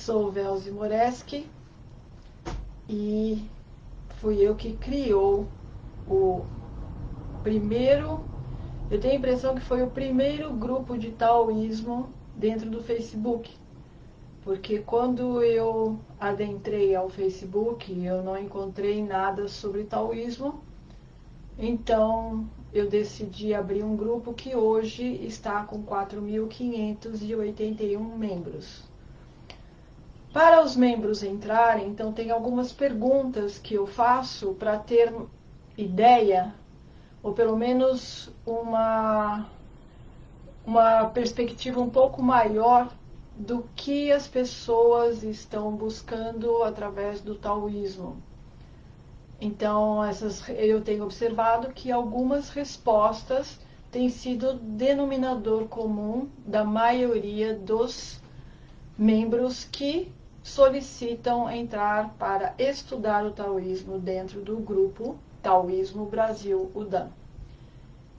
sou Velzi Moreski e fui eu que criou o primeiro, eu tenho a impressão que foi o primeiro grupo de taoísmo dentro do Facebook. Porque quando eu adentrei ao Facebook, eu não encontrei nada sobre taoísmo. Então, eu decidi abrir um grupo que hoje está com 4.581 membros. Para os membros entrarem, então, tem algumas perguntas que eu faço para ter ideia, ou pelo menos uma perspectiva um pouco maior do que as pessoas estão buscando através do taoísmo. Então, eu tenho observado que algumas respostas têm sido denominador comum da maioria dos membros que solicitam entrar para estudar o taoísmo dentro do grupo Taoísmo Brasil UDAM.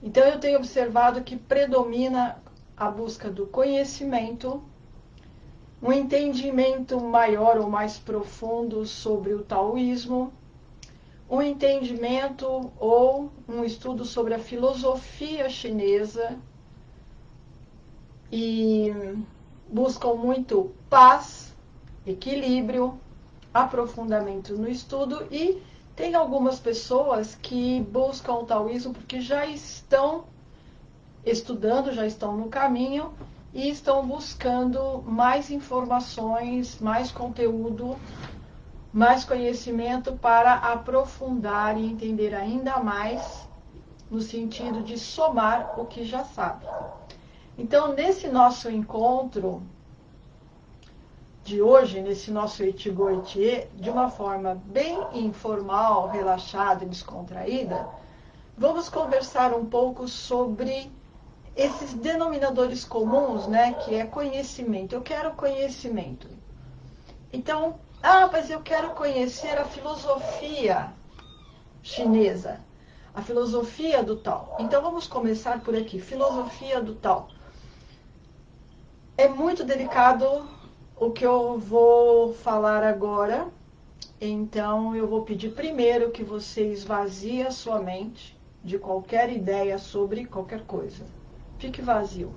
Então, eu tenho observado que predomina a busca do conhecimento, um entendimento maior ou mais profundo sobre o taoísmo, um entendimento ou um estudo sobre a filosofia chinesa, e buscam muito paz, equilíbrio, aprofundamento no estudo, e tem algumas pessoas que buscam o taoísmo porque já estão estudando, já estão no caminho e estão buscando mais informações, mais conteúdo, mais conhecimento para aprofundar e entender ainda mais, no sentido de somar o que já sabe. Então, nesse nosso encontro de hoje, nesse nosso Ichigo Ichie, de uma forma bem informal, relaxada e descontraída, vamos conversar um pouco sobre esses denominadores comuns, né, que é conhecimento. Eu quero conhecimento. Então, mas eu quero conhecer a filosofia chinesa, a filosofia do Tao. Então, vamos começar por aqui, filosofia do Tao. É muito delicado o que eu vou falar agora, então eu vou pedir primeiro que você esvazie a sua mente de qualquer ideia sobre qualquer coisa. Fique vazio.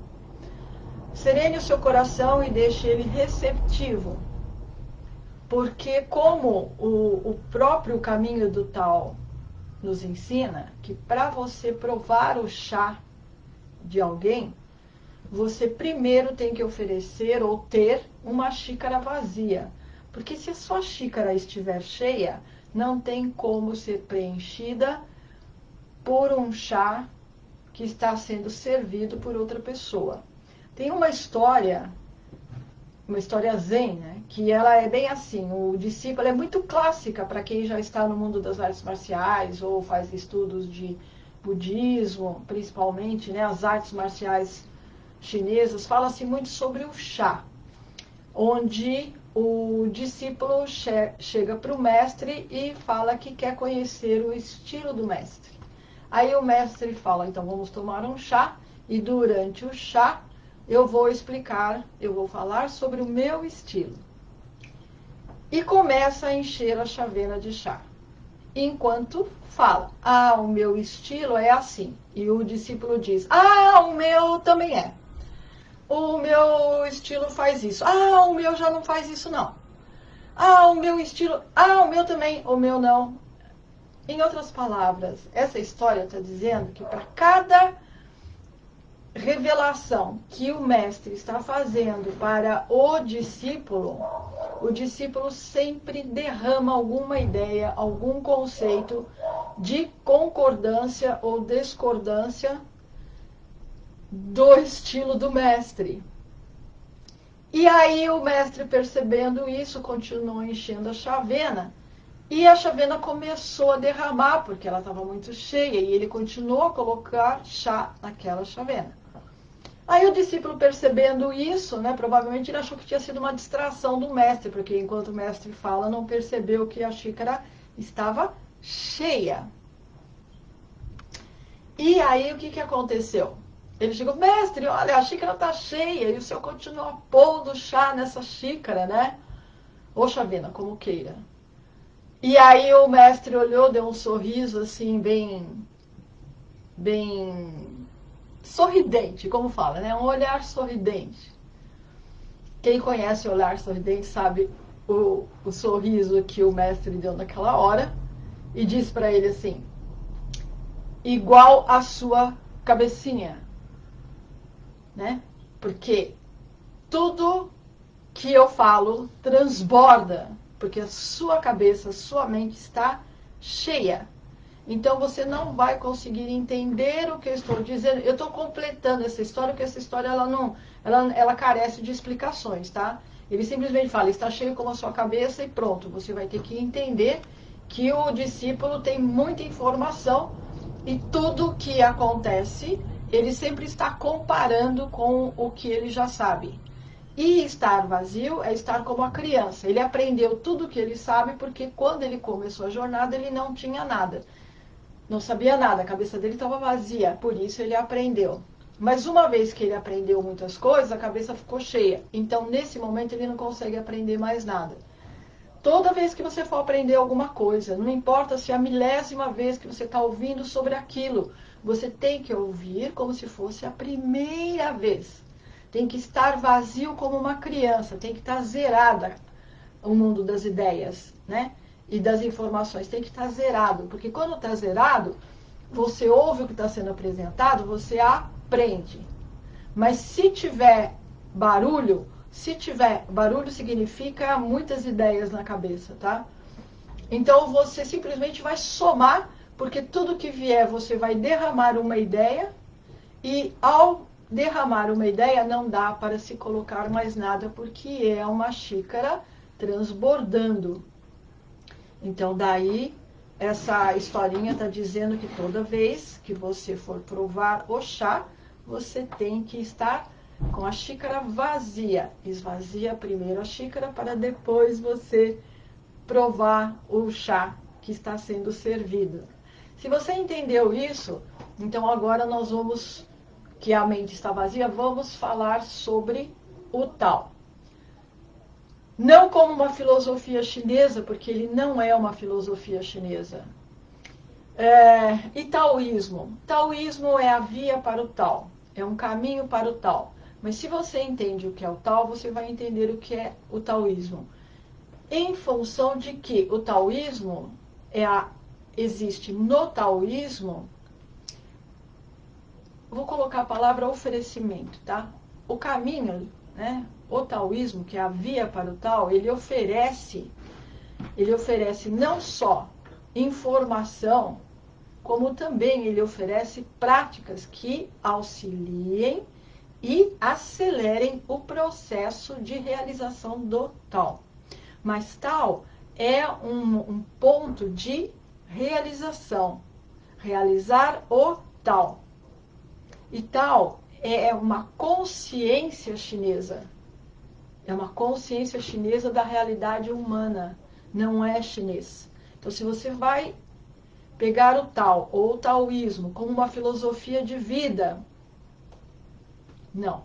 Serene o seu coração e deixe ele receptivo. Porque como o próprio caminho do Tao nos ensina, que para você provar o chá de alguém, você primeiro tem que oferecer ou ter uma xícara vazia. Porque se a sua xícara estiver cheia, não tem como ser preenchida por um chá que está sendo servido por outra pessoa. Tem uma história zen, né, que ela é bem assim, o discípulo é muito clássica para quem já está no mundo das artes marciais ou faz estudos de budismo, principalmente, né, as artes marciais chinesas, fala-se muito sobre o chá, onde o discípulo chega para o mestre e fala que quer conhecer o estilo do mestre. Aí o mestre fala, então vamos tomar um chá, e durante o chá eu vou falar sobre o meu estilo. E começa a encher a chavena de chá. Enquanto fala, o meu estilo é assim. E o discípulo diz, o meu também é. O meu estilo faz isso. O meu já não faz isso não. O meu estilo, o meu também, o meu não. Em outras palavras, essa história está dizendo que para cada revelação que o mestre está fazendo para o discípulo sempre derrama alguma ideia, algum conceito de concordância ou discordância do estilo do mestre. E aí o mestre, percebendo isso, continuou enchendo a chavena, e a chavena começou a derramar, porque ela estava muito cheia, e ele continuou a colocar chá naquela chavena. Aí o discípulo, percebendo isso, né, provavelmente ele achou que tinha sido uma distração do mestre, porque enquanto o mestre fala, não percebeu que a xícara estava cheia. E aí o que aconteceu? Ele chegou, mestre, olha, a xícara está cheia, e o senhor continua pondo chá nessa xícara, né? ou Chavena, como queira. E aí o mestre olhou, deu um sorriso assim, bem sorridente, como fala, né? Um olhar sorridente. Quem conhece o olhar sorridente sabe o sorriso que o mestre deu naquela hora e disse para ele assim: igual a sua cabecinha, né? Porque tudo que eu falo transborda, porque a sua cabeça, a sua mente está cheia. Então você não vai conseguir entender o que eu estou dizendo. Eu estou completando essa história, porque essa história ela carece de explicações, tá? Ele simplesmente fala, está cheio como a sua cabeça e pronto. Você vai ter que entender que o discípulo tem muita informação e tudo que acontece, ele sempre está comparando com o que ele já sabe. E estar vazio é estar como a criança. Ele aprendeu tudo o que ele sabe, porque quando ele começou a jornada, ele não tinha nada. Não sabia nada, a cabeça dele estava vazia, por isso ele aprendeu. Mas uma vez que ele aprendeu muitas coisas, a cabeça ficou cheia. Então, nesse momento, ele não consegue aprender mais nada. Toda vez que você for aprender alguma coisa, não importa se é a milésima vez que você está ouvindo sobre aquilo, você tem que ouvir como se fosse a primeira vez. Tem que estar vazio como uma criança, tem que estar zerada o mundo das ideias, né? E das informações, tem que estar zerado, porque quando está zerado, você ouve o que está sendo apresentado, você aprende. Mas se tiver barulho significa muitas ideias na cabeça, tá? Então você simplesmente vai somar, porque tudo que vier você vai derramar uma ideia, e ao derramar uma ideia não dá para se colocar mais nada, porque é uma xícara transbordando. Então daí essa historinha está dizendo que toda vez que você for provar o chá, você tem que estar com a xícara vazia. Esvazia primeiro a xícara para depois você provar o chá que está sendo servido. Se você entendeu isso, então agora nós vamos, que a mente está vazia, vamos falar sobre o Tao. Não como uma filosofia chinesa, porque ele não é uma filosofia chinesa. E taoísmo? Taoísmo é a via para o Tao, é um caminho para o Tao. Mas se você entende o que é o Tao, você vai entender o que é o taoísmo. Em função de que o taoísmo existe no taoísmo, vou colocar a palavra oferecimento, tá? O caminho, né? O taoísmo, que é a via para o Tao, ele oferece não só informação, como também ele oferece práticas que auxiliem e acelerem o processo de realização do Tao. Mas Tao é um ponto de realização, realizar o Tao. E Tao é uma consciência chinesa, é uma consciência chinesa da realidade humana, não é chinês. Então, se você vai pegar o Tao ou o taoísmo como uma filosofia de vida, não.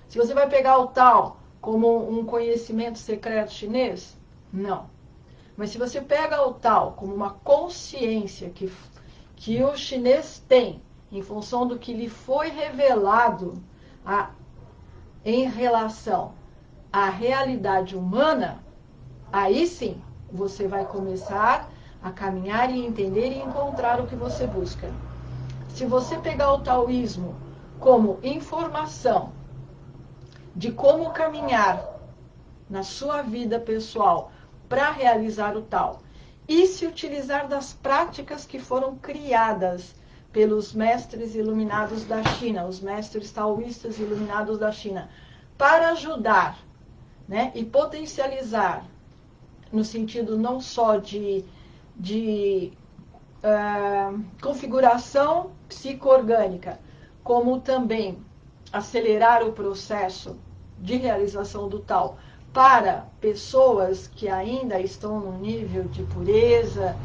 Se você vai pegar o Tao como um conhecimento secreto chinês, não. Mas se você pega o Tao como uma consciência que o chinês tem, em função do que lhe foi revelado em relação à realidade humana, aí sim você vai começar a caminhar e entender e encontrar o que você busca. Se você pegar o taoísmo como informação de como caminhar na sua vida pessoal para realizar o Tao, e se utilizar das práticas que foram criadas pelos mestres iluminados da China, os mestres taoístas iluminados da China, para ajudar, né, e potencializar, no sentido não só de configuração psico-orgânica, como também acelerar o processo de realização do Tao para pessoas que ainda estão num nível de pureza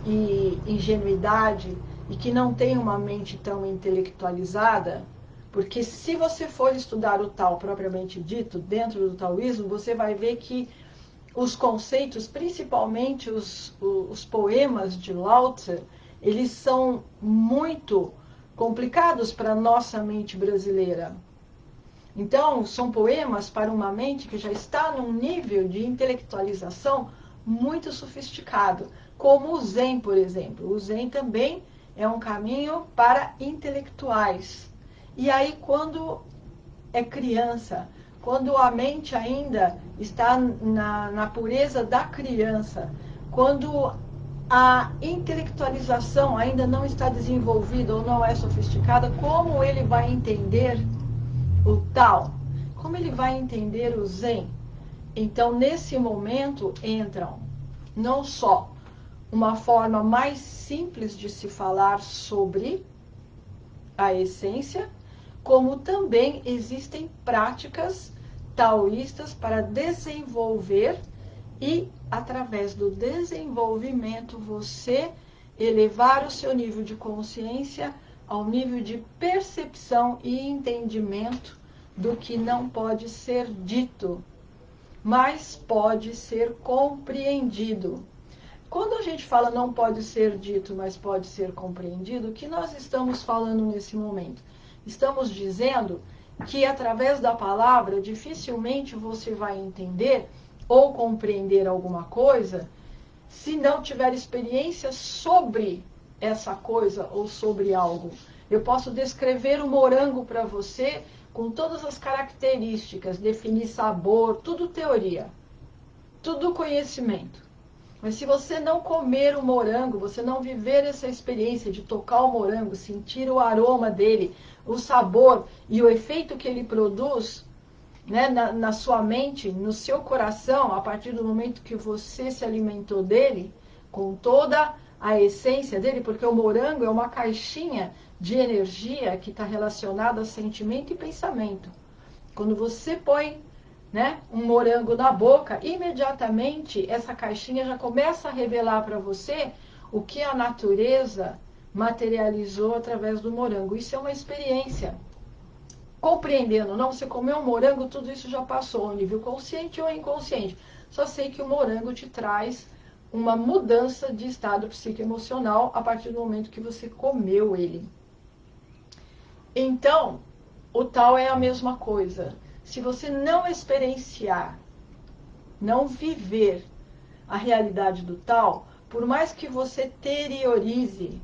e ingenuidade e que não têm uma mente tão intelectualizada, porque se você for estudar o Tao propriamente dito, dentro do taoísmo, você vai ver que os conceitos, principalmente os poemas de Lao Tse, eles são muito complicados para a nossa mente brasileira. Então, são poemas para uma mente que já está num nível de intelectualização muito sofisticado, como o Zen, por exemplo. O Zen também é um caminho para intelectuais. E aí, quando é criança, quando a mente ainda está na pureza da criança, quando a intelectualização ainda não está desenvolvida ou não é sofisticada, como ele vai entender o Tao? Como ele vai entender o Zen? Então, nesse momento, entram não só uma forma mais simples de se falar sobre a essência, como também existem práticas taoístas para desenvolver e, através do desenvolvimento, você elevar o seu nível de consciência ao nível de percepção e entendimento do que não pode ser dito, mas pode ser compreendido. Quando a gente fala não pode ser dito, mas pode ser compreendido, o que nós estamos falando nesse momento? Estamos dizendo que através da palavra dificilmente você vai entender ou compreender alguma coisa se não tiver experiência sobre essa coisa ou sobre algo. Eu posso descrever o morango para você com todas as características, definir sabor, tudo teoria, tudo conhecimento. Mas se você não comer o morango, você não viver essa experiência de tocar o morango, sentir o aroma dele, o sabor e o efeito que ele produz, né, na sua mente, no seu coração, a partir do momento que você se alimentou dele, com toda a essência dele, porque o morango é uma caixinha de energia que está relacionada a sentimento e pensamento. Quando você põe, né, um morango na boca, imediatamente essa caixinha já começa a revelar para você o que a natureza materializou através do morango. Isso é uma experiência. Compreendendo, não, você comeu um morango, tudo isso já passou, ao nível consciente ou inconsciente. Só sei que o morango te traz uma mudança de estado psicoemocional a partir do momento que você comeu ele. Então, o tal é a mesma coisa. Se você não experienciar, não viver a realidade do tal, por mais que você teorize,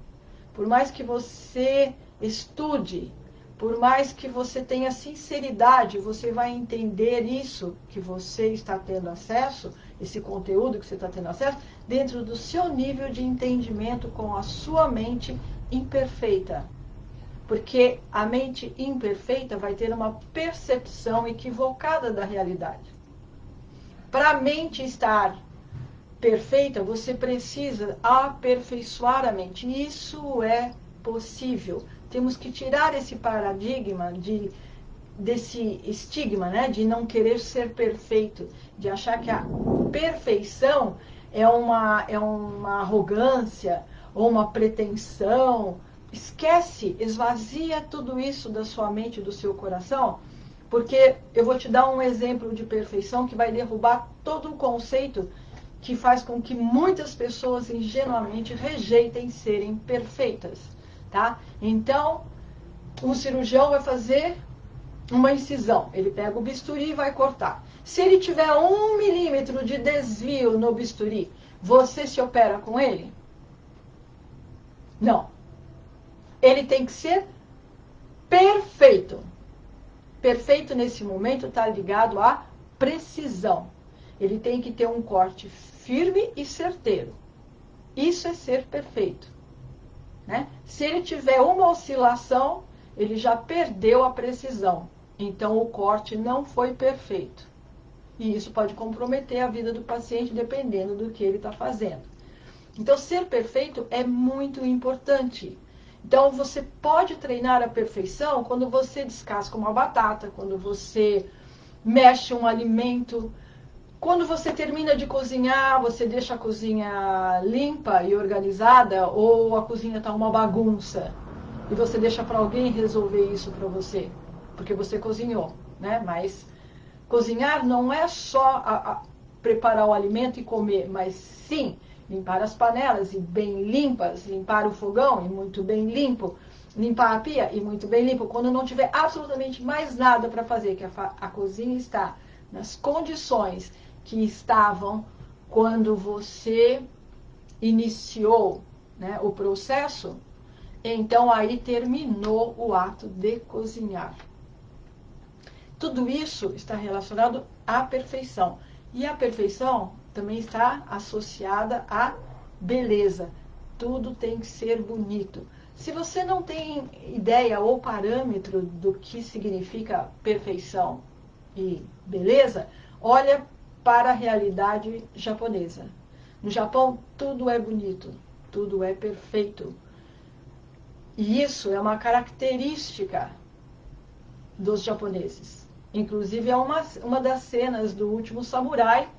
por mais que você estude, por mais que você tenha sinceridade, você vai entender isso que você está tendo acesso, esse conteúdo que você está tendo acesso, dentro do seu nível de entendimento com a sua mente imperfeita. Porque a mente imperfeita vai ter uma percepção equivocada da realidade. Para a mente estar perfeita, você precisa aperfeiçoar a mente. Isso é possível. Temos que tirar esse paradigma desse estigma, né, de não querer ser perfeito, de achar que a perfeição é uma arrogância ou uma pretensão. Esquece, esvazia tudo isso da sua mente e do seu coração, porque eu vou te dar um exemplo de perfeição que vai derrubar todo o conceito que faz com que muitas pessoas ingenuamente rejeitem serem perfeitas, tá? Então, um cirurgião vai fazer uma incisão, ele pega o bisturi e vai cortar. Se ele tiver 1 milímetro de desvio no bisturi, você se opera com ele? Não. Ele tem que ser perfeito. Perfeito nesse momento está ligado à precisão. Ele tem que ter um corte firme e certeiro. Isso é ser perfeito, né? Se ele tiver uma oscilação, ele já perdeu a precisão. Então o corte não foi perfeito. E isso pode comprometer a vida do paciente dependendo do que ele está fazendo. Então ser perfeito é muito importante. Então você pode treinar a perfeição quando você descasca uma batata, quando você mexe um alimento, quando você termina de cozinhar, você deixa a cozinha limpa e organizada, ou a cozinha está uma bagunça e você deixa para alguém resolver isso para você, porque você cozinhou, né? Mas cozinhar não é só preparar o alimento e comer, mas sim limpar as panelas e bem limpas, limpar o fogão e muito bem limpo, limpar a pia e muito bem limpo, quando não tiver absolutamente mais nada para fazer, que a cozinha está nas condições que estavam quando você iniciou, né, o processo, então aí terminou o ato de cozinhar. Tudo isso está relacionado à perfeição. E a perfeição também está associada à beleza. Tudo tem que ser bonito. Se você não tem ideia ou parâmetro do que significa perfeição e beleza, olha para a realidade japonesa. No Japão, tudo é bonito, tudo é perfeito. E isso é uma característica dos japoneses. Inclusive, é uma das cenas do Último Samurai,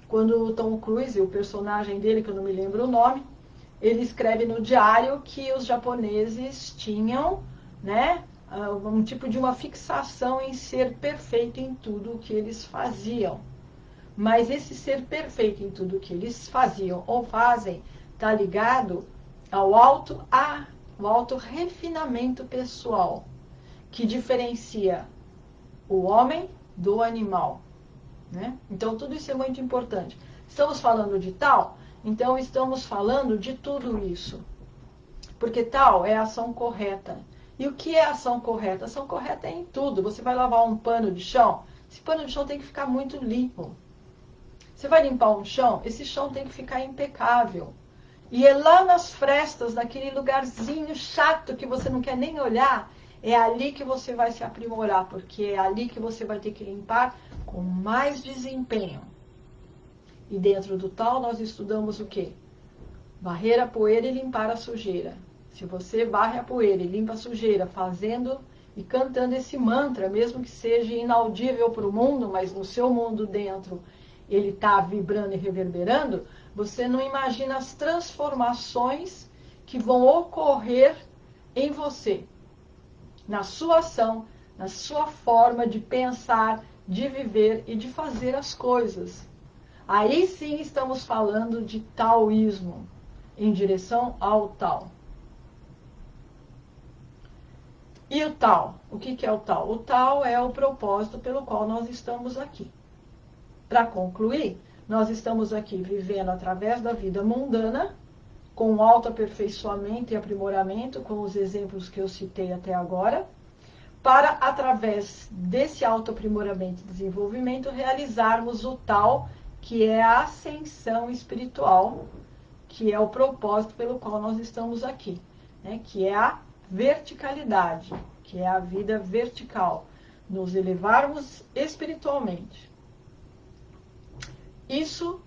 quando o Tom Cruise, o personagem dele, que eu não me lembro o nome, ele escreve no diário que os japoneses tinham, né, um tipo de uma fixação em ser perfeito em tudo o que eles faziam. Mas esse ser perfeito em tudo o que eles faziam ou fazem está ligado ao alto refinamento pessoal, que diferencia o homem do animal, né? Então, tudo isso é muito importante. Estamos falando de tal, então estamos falando de tudo isso. Porque tal é a ação correta. E o que é ação correta? Ação correta é em tudo. Você vai lavar um pano de chão, esse pano de chão tem que ficar muito limpo. Você vai limpar um chão, esse chão tem que ficar impecável. E é lá nas frestas, naquele lugarzinho chato que você não quer nem olhar, é ali que você vai se aprimorar, porque é ali que você vai ter que limpar com mais desempenho. E dentro do tal, nós estudamos o quê? Varrer a poeira e limpar a sujeira. Se você varre a poeira e limpa a sujeira, fazendo e cantando esse mantra, mesmo que seja inaudível para o mundo, mas no seu mundo dentro ele está vibrando e reverberando, você não imagina as transformações que vão ocorrer em você, na sua ação, na sua forma de pensar, de viver e de fazer as coisas. Aí sim estamos falando de taoísmo, em direção ao tal. E o tal? O que é o tal? O tal é o propósito pelo qual nós estamos aqui. Para concluir, nós estamos aqui vivendo através da vida mundana, com autoaperfeiçoamento e aprimoramento, com os exemplos que eu citei até agora, para, através desse autoaprimoramento e desenvolvimento, realizarmos o tal, que é a ascensão espiritual, que é o propósito pelo qual nós estamos aqui, né? Que é a verticalidade, que é a vida vertical, nos elevarmos espiritualmente. Isso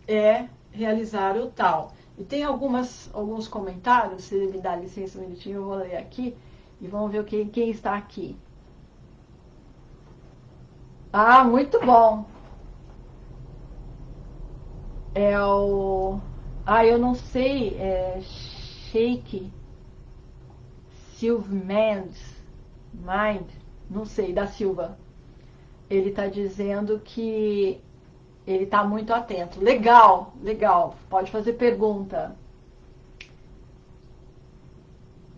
é realizar o tal. E tem alguns comentários, se me dá licença um minutinho, eu vou ler aqui, e vamos ver quem está aqui. Ah, muito bom. É o... Ah, eu não sei, Sheikh Silvmans, Mind, não sei, da Silva. Ele está dizendo que ele está muito atento. Legal, legal. Pode fazer pergunta.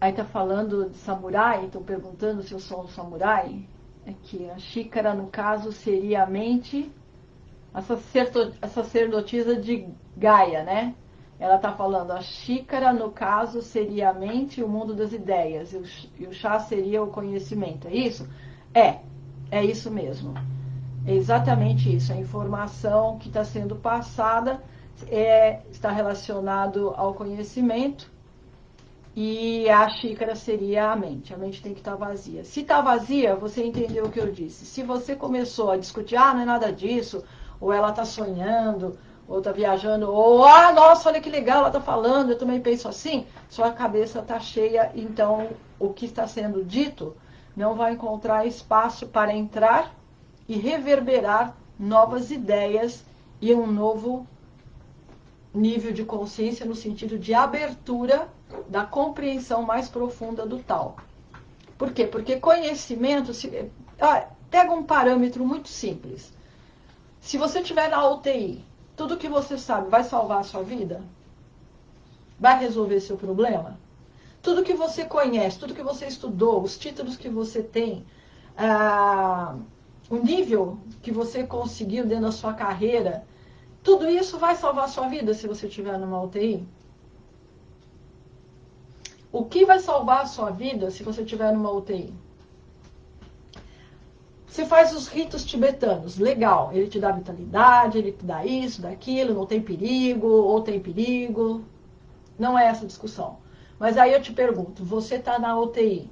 Aí está falando de samurai, estão perguntando se eu sou um samurai. Aqui, a xícara, no caso, seria a mente, a sacerdotisa de Gaia, né? Ela está falando, a xícara, no caso, seria a mente e o mundo das ideias, e o chá seria o conhecimento, é isso? É isso mesmo. É exatamente isso. A informação que está sendo passada está relacionado ao conhecimento, e a xícara seria a mente. A mente tem que estar vazia. Se está vazia, você entendeu o que eu disse. Se você começou a discutir, não é nada disso, ou ela está sonhando, ou está viajando, ou, nossa, olha que legal, ela está falando, eu também penso assim, sua cabeça está cheia, então o que está sendo dito não vai encontrar espaço para entrar e reverberar novas ideias e um novo nível de consciência no sentido de abertura da compreensão mais profunda do tal. Por quê? Porque conhecimento... Pega um parâmetro muito simples. Se você estiver na UTI, tudo que você sabe vai salvar a sua vida? Vai resolver seu problema? Tudo que você conhece, tudo que você estudou, os títulos que você tem, o nível que você conseguiu dentro da sua carreira, tudo isso vai salvar a sua vida se você estiver numa UTI? O que vai salvar a sua vida se você estiver numa UTI? Você faz os ritos tibetanos, legal, ele te dá vitalidade, ele te dá isso, daquilo, não tem perigo, ou tem perigo. Não é essa a discussão. Mas aí eu te pergunto, você está na UTI,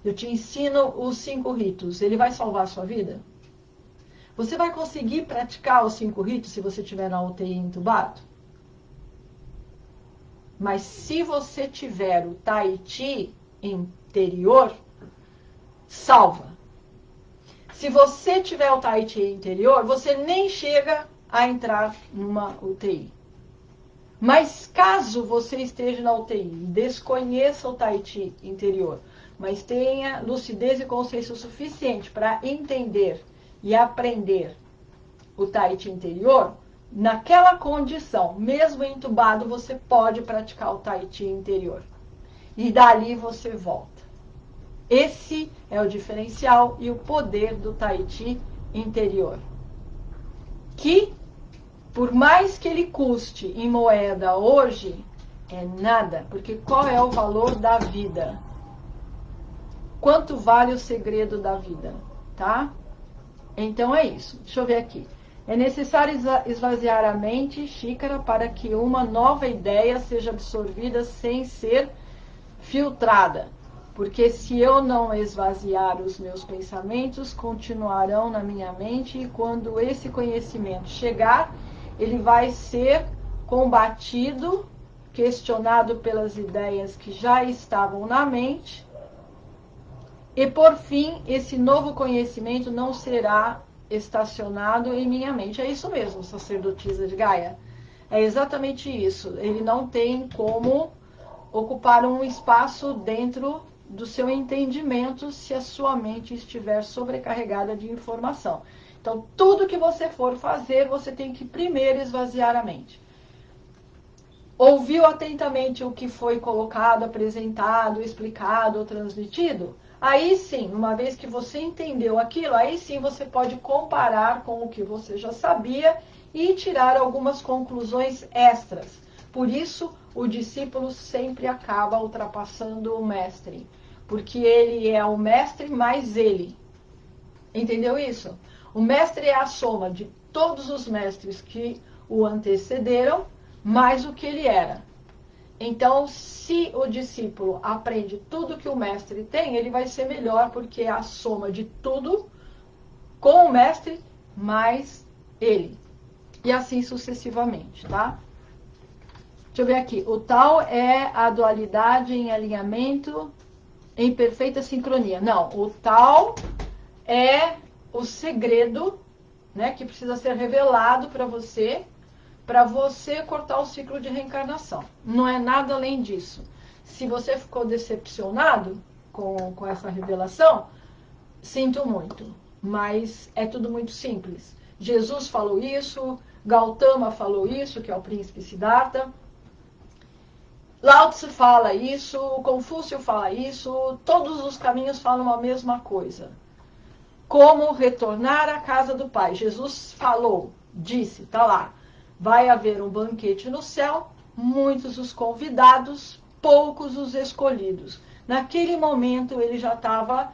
eu te ensino os 5 ritos, ele vai salvar a sua vida? Você vai conseguir praticar os 5 ritos se você estiver na UTI entubado? Mas se você tiver o Tai Chi interior, salva. Se você tiver o Tai Chi interior, você nem chega a entrar numa UTI. Mas caso você esteja na UTI, desconheça o Tai Chi interior, mas tenha lucidez e consciência suficiente para entender e aprender o Tai Chi interior, naquela condição, mesmo entubado, você pode praticar o Tai Chi interior. E dali você volta. Esse é o diferencial e o poder do Tai Chi interior. Que, por mais que ele custe em moeda hoje, é nada. Porque qual é o valor da vida? Quanto vale o segredo da vida? Tá? Então é isso. Deixa eu ver aqui. É necessário esvaziar a mente, xícara, para que uma nova ideia seja absorvida sem ser filtrada. Porque se eu não esvaziar os meus pensamentos, continuarão na minha mente, e quando esse conhecimento chegar, ele vai ser combatido, questionado pelas ideias que já estavam na mente, e por fim, esse novo conhecimento não será estacionado em minha mente. É isso mesmo, sacerdotisa de Gaia. É exatamente isso. Ele não tem como ocupar um espaço dentro do seu entendimento se a sua mente estiver sobrecarregada de informação. Então, tudo que você for fazer, você tem que primeiro esvaziar a mente. Ouviu atentamente o que foi colocado, apresentado, explicado ou transmitido? Aí sim, uma vez que você entendeu aquilo, aí sim você pode comparar com o que você já sabia e tirar algumas conclusões extras. Por isso, o discípulo sempre acaba ultrapassando o mestre, porque ele é o mestre mais ele. Entendeu isso? O mestre é a soma de todos os mestres que o antecederam, mais o que ele era. Então, se o discípulo aprende tudo que o mestre tem, ele vai ser melhor, porque é a soma de tudo com o mestre mais ele. E assim sucessivamente, tá? Deixa eu ver aqui. O tal é a dualidade em alinhamento, em perfeita sincronia. Não, o tal é o segredo, né, que precisa ser revelado para você cortar o ciclo de reencarnação. Não é nada além disso. Se você ficou decepcionado com essa revelação, sinto muito, mas é tudo muito simples. Jesus falou isso, Gautama falou isso, que é o príncipe Siddhartha, Lao Tzu fala isso, Confúcio fala isso, todos os caminhos falam a mesma coisa. Como retornar à casa do Pai. Jesus falou, disse, tá lá, vai haver um banquete no céu, muitos os convidados, poucos os escolhidos. Naquele momento ele já estava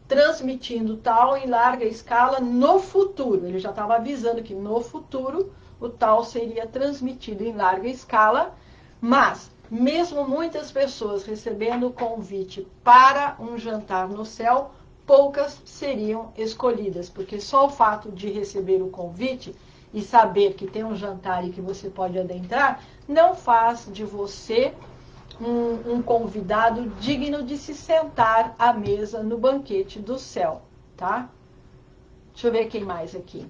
transmitindo tal em larga escala no futuro. Ele já estava avisando que no futuro o tal seria transmitido em larga escala, mas mesmo muitas pessoas recebendo o convite para um jantar no céu, poucas seriam escolhidas, porque só o fato de receber o convite e saber que tem um jantar e que você pode adentrar, não faz de você um convidado digno de se sentar à mesa no banquete do céu, tá? Deixa eu ver quem mais aqui.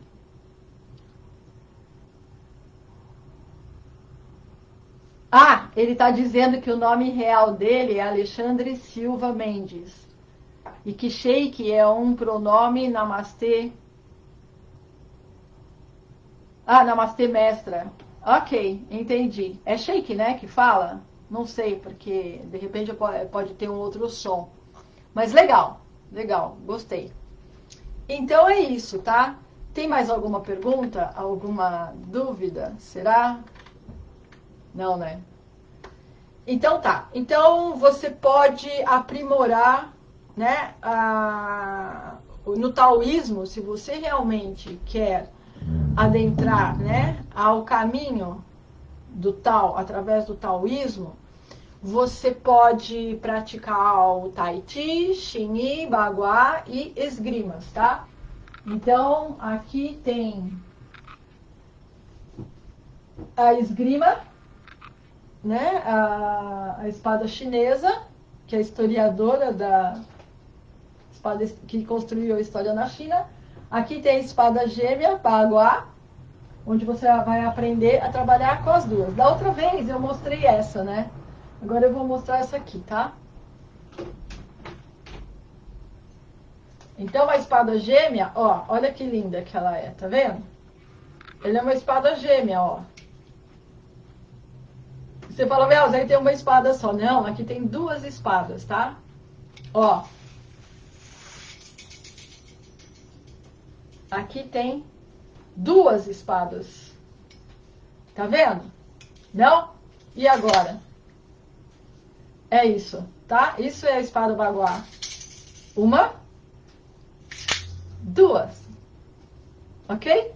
Ah, ele está dizendo que o nome real dele é Alexandre Silva Mendes. E que Sheik é um pronome namastê. Ah, Namastê, mestra. Ok, entendi. É shake, né, que fala? Não sei, porque de repente pode ter um outro som. Mas legal, legal, gostei. Então é isso, tá? Tem mais alguma pergunta? Alguma dúvida? Será? Não, né? Então tá. Então você pode aprimorar, né, no taoísmo, se você realmente quer adentrar, né, ao caminho do Tao, através do taoísmo, você pode praticar o Tai Chi, Xingyi, Bagua e esgrimas, tá? Então, aqui tem a esgrima, né? A espada chinesa, que é a historiadora da espada que construiu a história na China. Aqui tem a espada gêmea, Bagua, onde você vai aprender a trabalhar com as duas. Da outra vez eu mostrei essa, né? Agora eu vou mostrar essa aqui, tá? Então a espada gêmea, ó, olha que linda que ela é, tá vendo? Ela é uma espada gêmea, ó. Você fala, Mel, aí tem uma espada só. Não, aqui tem duas espadas, tá? Ó. Aqui tem duas espadas. Tá vendo? Não? E agora? É isso, tá? Isso é a espada baguá. Uma, duas. Ok?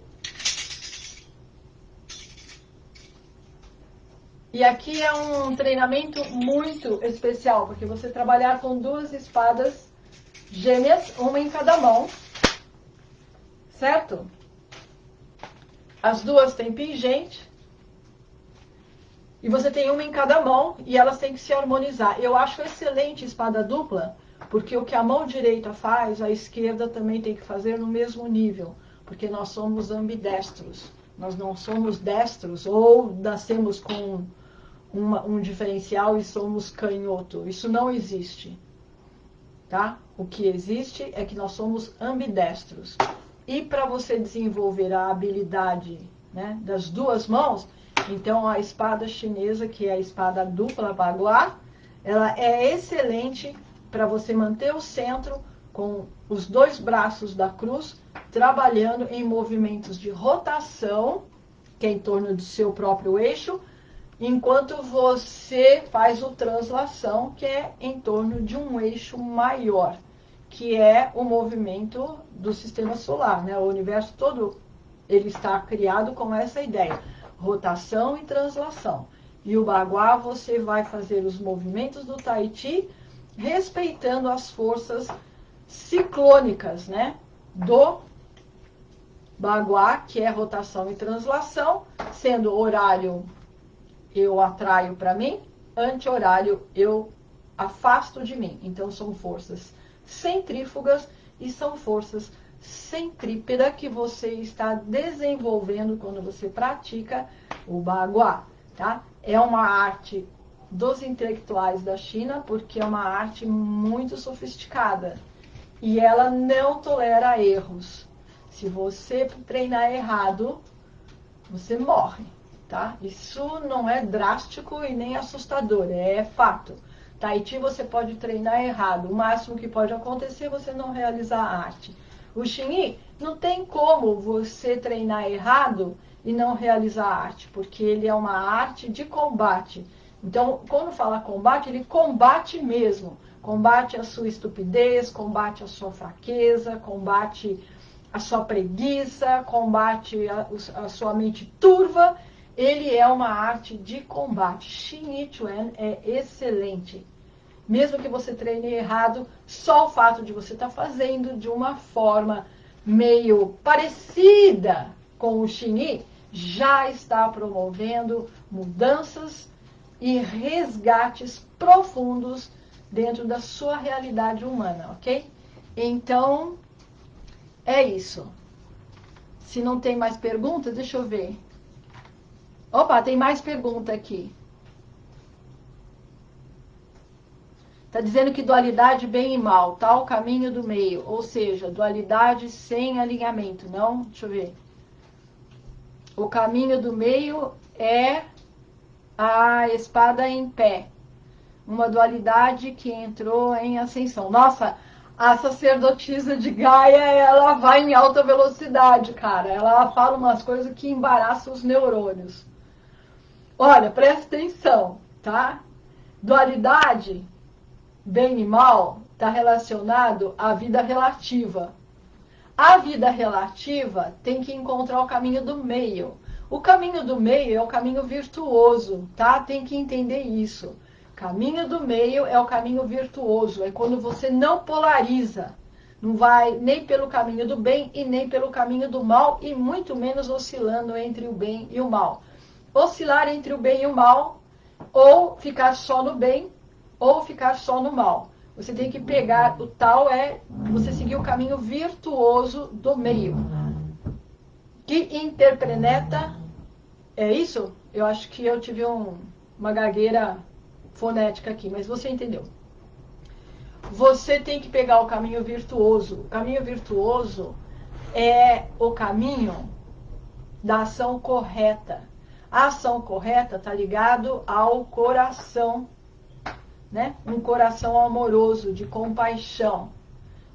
E aqui é um treinamento muito especial, porque você trabalhar com duas espadas gêmeas, uma em cada mão, certo? As duas têm pingente, e você tem uma em cada mão, e elas têm que se harmonizar. Eu acho excelente espada dupla, porque o que a mão direita faz, a esquerda também tem que fazer no mesmo nível, porque nós somos ambidestros. Nós não somos destros, ou nascemos com um diferencial e somos canhoto. Isso não existe, tá? O que existe é que nós somos ambidestros. E para você desenvolver a habilidade, né, das duas mãos, então a espada chinesa, que é a espada dupla Bagua, ela é excelente para você manter o centro com os dois braços da cruz, trabalhando em movimentos de rotação, que é em torno do seu próprio eixo, enquanto você faz o translação, que é em torno de um eixo maior, que é o movimento do sistema solar, né? O universo todo ele está criado com essa ideia, rotação e translação. E o Bagua você vai fazer os movimentos do Tai Chi respeitando as forças ciclônicas, né? Do Bagua, que é rotação e translação, sendo horário eu atraio para mim, anti-horário eu afasto de mim. Então são forças centrífugas e são forças centrípeta que você está desenvolvendo quando você pratica o Bagua, tá? É uma arte dos intelectuais da China, porque é uma arte muito sofisticada e ela não tolera erros. Se você treinar errado, você morre, tá? Isso não é drástico e nem assustador, é fato. Tai Chi você pode treinar errado, o máximo que pode acontecer é você não realizar a arte. O Xingyi não tem como você treinar errado e não realizar a arte, porque ele é uma arte de combate. Então, quando fala combate, ele combate mesmo. Combate a sua estupidez, combate a sua fraqueza, combate a sua preguiça, combate a sua mente turva. Ele é uma arte de combate. Xingyi Chuan é excelente. Mesmo que você treine errado, só o fato de você estar fazendo de uma forma meio parecida com o Xingyi já está promovendo mudanças e resgates profundos dentro da sua realidade humana, ok? Então, é isso. Se não tem mais perguntas, deixa eu ver. Opa, tem mais pergunta aqui. Está dizendo que dualidade bem e mal, tal caminho do meio. Ou seja, dualidade sem alinhamento, não? Deixa eu ver. O caminho do meio é a espada em pé. Uma dualidade que entrou em ascensão. Nossa, a sacerdotisa de Gaia, ela vai em alta velocidade, cara. Ela fala umas coisas que embaraçam os neurônios. Olha, presta atenção, tá? Dualidade, bem e mal, está relacionado à vida relativa. A vida relativa tem que encontrar o caminho do meio. O caminho do meio é o caminho virtuoso, tá? Tem que entender isso. Caminho do meio é o caminho virtuoso, é quando você não polariza. Não vai nem pelo caminho do bem e nem pelo caminho do mal, e muito menos oscilando entre o bem e o mal. Oscilar entre o bem e o mal, ou ficar só no bem, ou ficar só no mal. Você tem que pegar, o tal é você seguir o caminho virtuoso do meio. Que interpreta, é isso? Eu acho que eu tive uma gagueira fonética aqui, mas você entendeu. Você tem que pegar o caminho virtuoso. O caminho virtuoso é o caminho da ação correta. A ação correta está ligado ao coração, né? Um coração amoroso, de compaixão.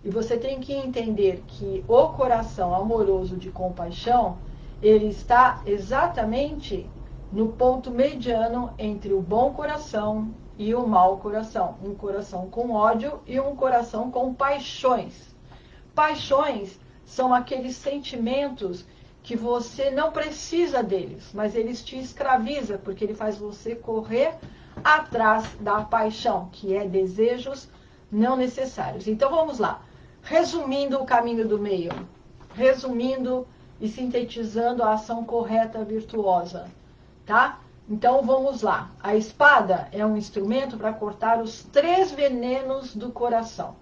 E você tem que entender que o coração amoroso de compaixão, ele está exatamente no ponto mediano entre o bom coração e o mau coração. Um coração com ódio e um coração com paixões. Paixões são aqueles sentimentos que você não precisa deles, mas eles te escravizam, porque ele faz você correr atrás da paixão, que é desejos não necessários. Então vamos lá. Resumindo o caminho do meio, resumindo e sintetizando a ação correta virtuosa, tá? Então vamos lá. A espada é um instrumento para cortar os 3 venenos do coração.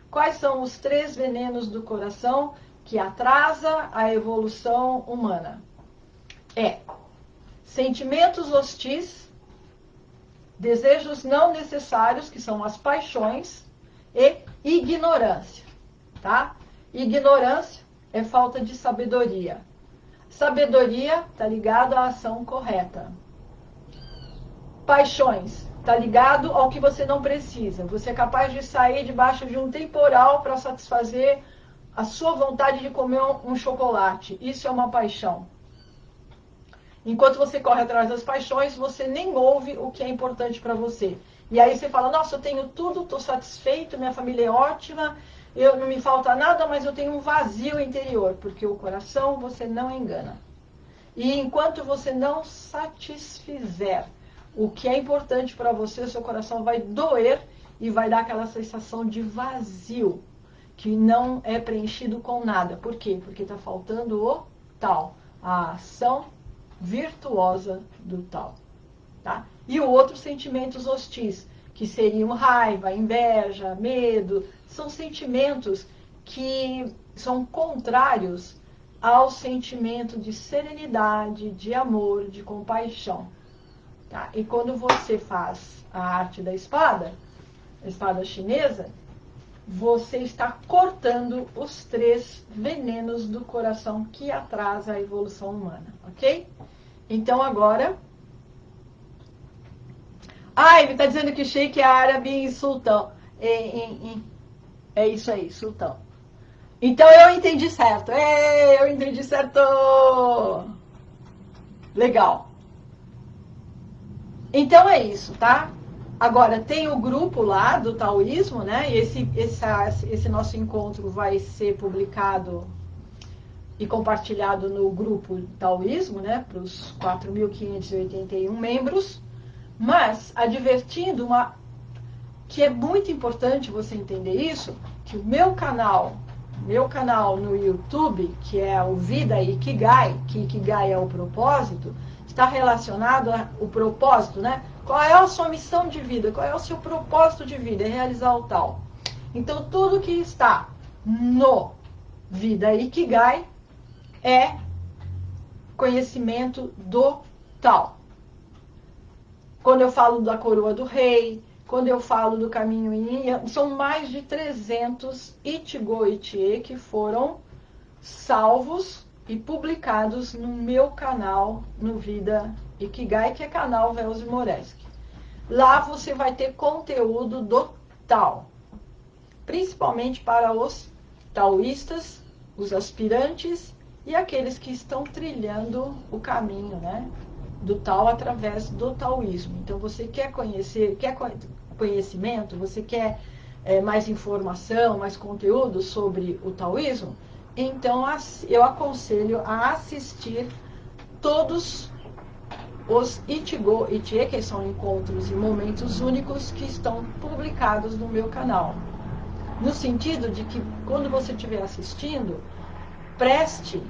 Quais são os 3 venenos do coração que atrasa a evolução humana? É sentimentos hostis, desejos não necessários, que são as paixões, e ignorância, tá? Ignorância é falta de sabedoria. Sabedoria está ligado à ação correta. Paixões está ligado ao que você não precisa. Você é capaz de sair debaixo de um temporal para satisfazer a sua vontade de comer um chocolate. Isso é uma paixão. Enquanto você corre atrás das paixões, você nem ouve o que é importante para você. E aí você fala, nossa, eu tenho tudo, estou satisfeito, minha família é ótima, não me falta nada, mas eu tenho um vazio interior, porque o coração você não engana. E enquanto você não satisfizer o que é importante para você, o seu coração vai doer e vai dar aquela sensação de vazio, que não é preenchido com nada. Por quê? Porque está faltando o tal, a ação virtuosa do tal. Tá? E o outro, sentimentos hostis, que seriam raiva, inveja, medo, são sentimentos que são contrários ao sentimento de serenidade, de amor, de compaixão. Tá? E quando você faz a arte da espada, a espada chinesa, você está cortando os 3 venenos do coração que atrasa a evolução humana, ok? Então agora... ele está dizendo que sheik é árabe e sultão. É isso aí, sultão. Então eu entendi certo. Eu entendi certo. Legal. Então é isso, tá? Agora, tem o grupo lá do taoísmo, né? E esse nosso encontro vai ser publicado e compartilhado no grupo taoísmo, né? Para os 4.581 membros. Mas, advertindo que é muito importante você entender isso, que o meu canal no YouTube, que é o Vida Ikigai, que Ikigai é o propósito, está relacionado ao propósito, né? Qual é a sua missão de vida? Qual é o seu propósito de vida? É realizar o tal. Então, tudo que está no Vida Ikigai é conhecimento do tal. Quando eu falo da coroa do rei, quando eu falo do caminho yin, são mais de 300 Ichigo Ichie que foram salvos e publicados no meu canal, no Vida Ikigai, que é canal Velzi Moreski. Lá você vai ter conteúdo do Tao, principalmente para os taoístas, os aspirantes e aqueles que estão trilhando o caminho, né, do Tao através do taoísmo. Então você quer conhecer, quer conhecimento, você quer mais informação, mais conteúdo sobre o taoísmo, então eu aconselho a assistir todos os Ichigo Ichie, que são encontros e momentos únicos que estão publicados no meu canal. No sentido de que, quando você estiver assistindo, preste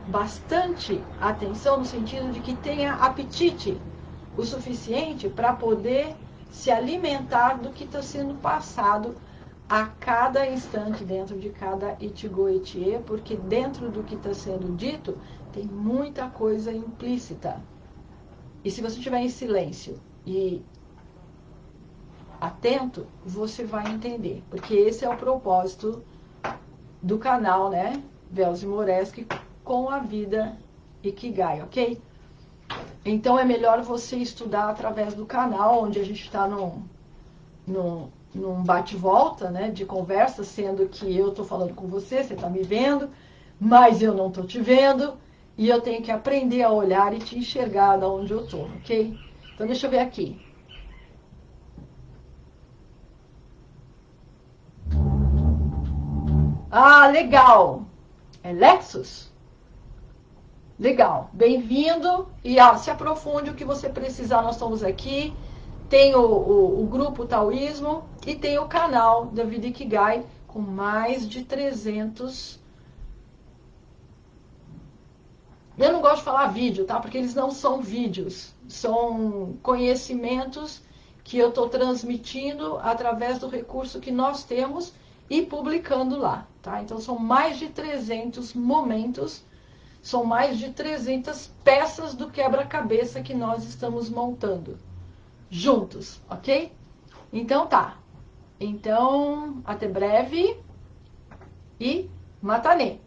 bastante atenção, no sentido de que tenha apetite o suficiente para poder se alimentar do que está sendo passado a cada instante dentro de cada Ichigo Ichie, porque dentro do que está sendo dito tem muita coisa implícita. E se você estiver em silêncio e atento, você vai entender. Porque esse é o propósito do canal, né? Velzi Moreski, com a vida Ikigai, ok? Então é melhor você estudar através do canal, onde a gente está num bate-volta, né? De conversa, sendo que eu estou falando com você, você está me vendo, mas eu não estou te vendo. E eu tenho que aprender a olhar e te enxergar de onde eu estou, ok? Então deixa eu ver aqui. Ah, legal! É Lexus? Legal, bem-vindo. E se aprofunde o que você precisar, nós estamos aqui. Tem o grupo Taoísmo e tem o canal da Vida Ikigai com mais de 300. Eu não gosto de falar vídeo, tá? Porque eles não são vídeos, são conhecimentos que eu estou transmitindo através do recurso que nós temos e publicando lá, tá? Então são mais de 300 momentos, são mais de 300 peças do quebra-cabeça que nós estamos montando juntos, ok? Então tá. Então, até breve e matanê!